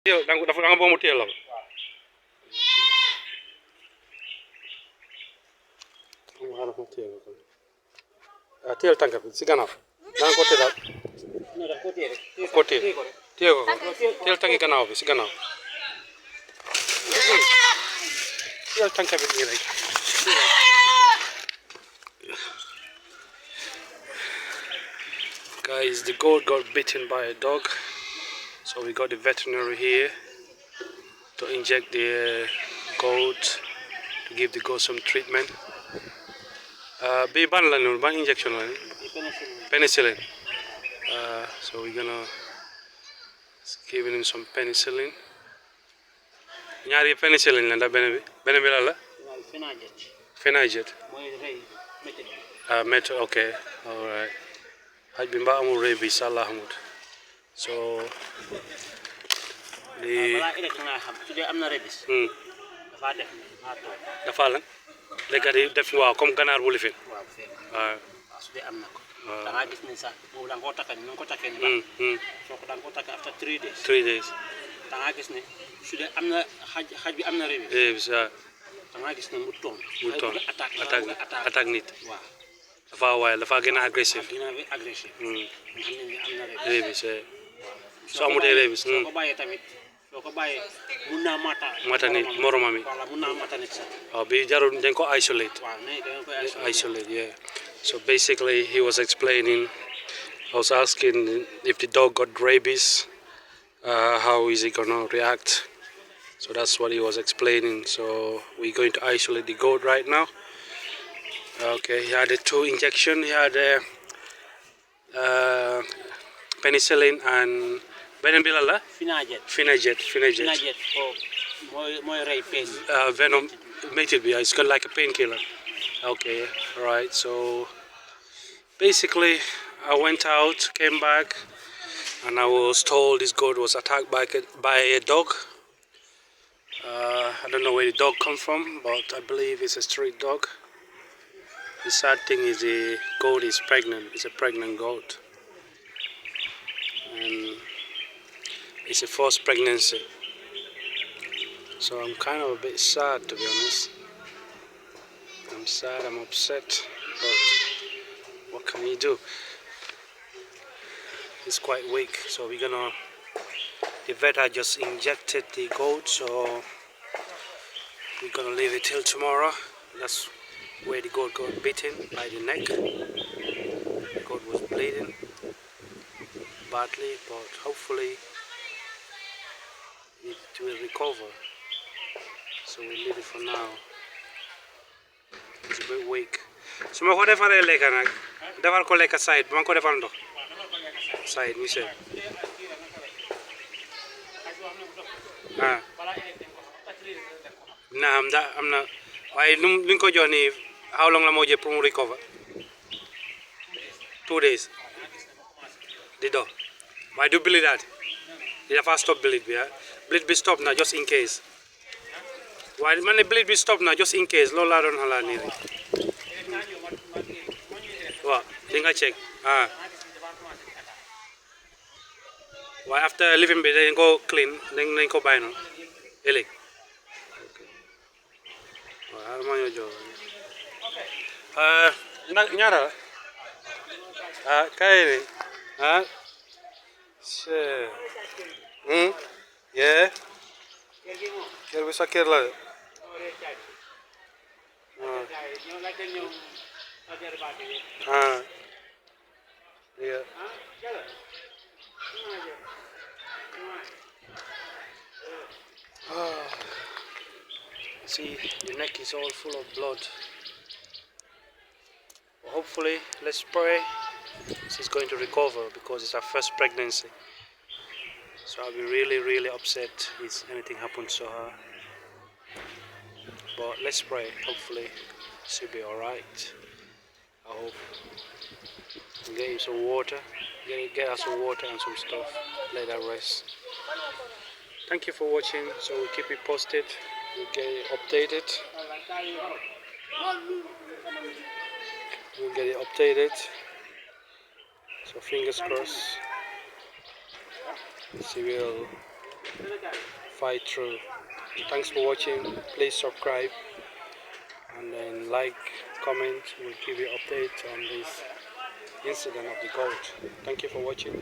Yow da nga boo mu téye la ko. Ah téyel tànk bi si gannaaw. da nga ko téye daal. ko téye téye ko téyel tànki gannaaw bi si gannaaw. téyel tànk bi nii rek. Guys, the goat got bitten by a dog, so we got the veterinary here to inject the goat, to give the goat some treatment. Be ban la noonu ban injection la penicillin. So we're gonna give him some penicillin. ñaari penicillin la ndax benn bi la la. Phenajet. Méthode okay, all right. xaj bi mbaa amul rabies sàlla xamut so li dafa lan léegi di def waaw comme ganaar bu lifin waaw da nga gis ni sax boobu da nga ko takka ni nga ko takkee ni baax soo ko da nga ko takk after 3 days 3 days da nga gis ne su dee am na xaj bi am na rabies da nga gis ne mu toon attaque nit waaw dafa gën a agressif rabies soo amutee rabies soo ko bàyyee tamit soo ko bàyyee mun naa mata nit moromam yi wala mun naa mata nit sax waaw bi jarul dañ ko isolate waaw ne dañ ko isolate yeah. So basically he was explaining, I was asking if the dog got rabies, how is he gonna react. So that's what he was explaining. So we're going to isolate the goat right now. Okay, he had 2 injections. He had penicillin and benambilala. Phenajet mooy rey pain. Venom, it's kind of like a painkiller. Okay, right. So basically, I went out, came back, and I was told this goat was attacked by a dog. I don't know where the dog come from, but I believe it's a street dog. The sad thing is the goat is pregnant. It's a pregnant goat, and it's a first pregnancy. So I'm kind of a bit sad, to be honest. I'm sad, I'm upset, but what can we do? It's quite weak, so the vet had just injected the goat, so we're gonna leave it till tomorrow. That's where the goat got bitten by the neck. The goat was bleeding badly, but hopefully it will recover. So we'll leave it for now. It's a bit weak. So ma ko defaree lekka nag defar ko lekka side ma ko defal ndox side ñu seet naam da am na waaye lu ñu ko jox nii how long la moo jël pour mu recover 2 days di dox waaye du bleed di dafa stop bleed bi stop na just in case waaye man ne bleed bi stop na just in case loolu laa doon xalaat nii rek waaw di nga check waaye after living bi dañ ko clean dañ ko bàyyi noonu ëllëg waaw ma ñoo jox ñaara la kay ni yeah kër bi sa kër la de yeah. See, the neck is all full of blood. Hopefully, let's pray she's going to recover because it's her first pregnancy. So I'll be really upset if anything happens to her. But let's pray. Hopefully, she'll be alright. I hope. Get him some water. Get her some water and some stuff. Let her rest. Thank you for watching. So we'll keep it posted. We'll get it updated. We'll get it updated. So fingers crossed. She will fight through. Thanks for watching. Please subscribe and then like, comment. We'll give you updates on this incident of the goat. Thank you for watching.